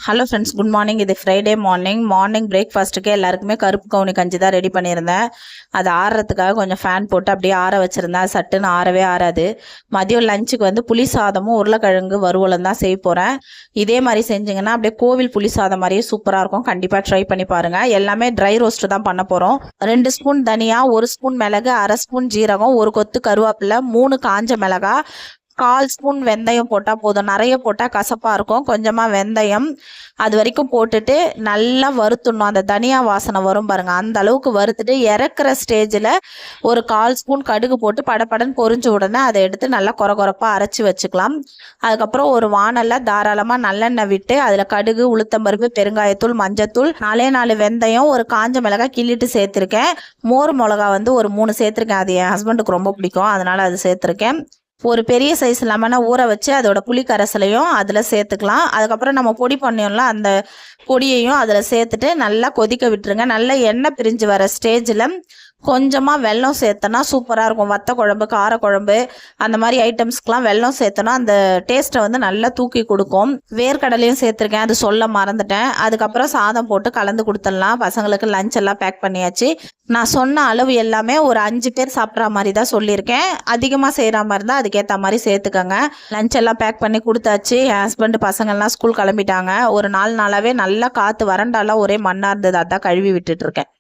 Hello friends, good morning. இது Friday morning பிரேக்ஃபாஸ்ட்டுக்கு எல்லாருக்குமே கருப்பு கவுனி கஞ்சி தான் ரெடி பண்ணியிருந்தேன். அது ஆறுறதுக்காக கொஞ்சம் ஃபேன் போட்டு அப்படியே ஆற வச்சுருந்தேன். சட்டுன்னு ஆறவே ஆறாது. மதியம் லஞ்சுக்கு வந்து புளி சாதமும் உருளைக்கிழங்கு வறுவலும் தான் செய்ய போகிறேன். இதே மாதிரி செஞ்சிங்கன்னா அப்படியே கோவில் புளி சாதம் மாதிரியே சூப்பராக இருக்கும். கண்டிப்பாக ட்ரை பண்ணி பாருங்கள். எல்லாமே ட்ரை ரோஸ்ட்டு தான் பண்ண போகிறோம். 2 ஸ்பூன் தனியா, 1 ஸ்பூன் மிளகு, 1/2 ஸ்பூன் ஜீரகம், 1 கொத்து கருவேப்பிலை, 3 காஞ்ச மிளகா, 1/4 ஸ்பூன் வெந்தயம் போட்டால் போதும். நிறைய போட்டால் கசப்பாக இருக்கும். கொஞ்சமாக வெந்தயம் அது வரைக்கும் போட்டுட்டு நல்லா வறுத்துடணும். அந்த தனியா வாசனை வரும் பாருங்கள், அந்த அளவுக்கு வறுத்துட்டு இறக்குற ஸ்டேஜில் ஒரு 1/4 ஸ்பூன் கடுகு போட்டு படப்படன்னு பொரிஞ்ச உடனே அதை எடுத்து நல்லா கொரப்பாக அரைச்சி வச்சுக்கலாம். அதுக்கப்புறம் ஒரு வானலில் தாராளமாக நல்லெண்ணெய் விட்டு அதில் கடுகு, உளுத்தம்பருப்பு, பெருங்காயத்தூள், மஞ்சத்தூள், 4 வெந்தயம், ஒரு காஞ்ச மிளகாய் கிள்ளிட்டு சேர்த்துருக்கேன். மோர் மிளகா வந்து ஒரு 3 சேர்த்துருக்கேன். அது என் ஹஸ்பண்டுக்கு ரொம்ப பிடிக்கும், அதனால் அது சேர்த்துருக்கேன். ஒரு பெரிய சைஸ் லெமனை ஊற வச்சு அதோட புளி கரைசலையும் அதில் சேர்த்துக்கலாம். அதுக்கப்புறம் நம்ம பொடி பண்ணியோம்ல, அந்த பொடியையும் அதில் சேர்த்துட்டு நல்லா கொதிக்க விட்டுருங்க. நல்லா எண்ணெய் பிரிஞ்சு வர ஸ்டேஜில் கொஞ்சமாக வெல்லம் சேர்த்தனா சூப்பராக இருக்கும். வத்த குழம்பு, காரக்குழம்பு, அந்த மாதிரி ஐட்டம்ஸ்க்கெலாம் வெல்லம் சேர்த்தனா அந்த டேஸ்ட்டை வந்து நல்லா தூக்கி கொடுக்கும். வேர்க்கடலையும் சேர்த்துருக்கேன், அது சொல்ல மறந்துட்டேன். அதுக்கப்புறம் சாதம் போட்டு கலந்து கொடுத்துடலாம். பசங்களுக்கு லஞ்ச் எல்லாம் பேக் பண்ணியாச்சு. நான் சொன்ன அளவு எல்லாமே ஒரு 5 பேர் சாப்பிட்ற மாதிரி தான் சொல்லியிருக்கேன். அதிகமாக செய்கிற மாதிரி இருந்தால் அதுக்கேற்ற மாதிரி சேர்த்துக்கோங்க. லஞ்ச் எல்லாம் பேக் பண்ணி கொடுத்தாச்சு. என் ஹஸ்பண்டு பசங்கள்லாம் ஸ்கூல் கிளம்பிட்டாங்க. ஒரு 4 நாளாகவே நல்லா காற்று, வறண்டாலாம் ஒரே மண்ணாக இருந்தது. அதான் கழுவி விட்டுட்ருக்கேன்.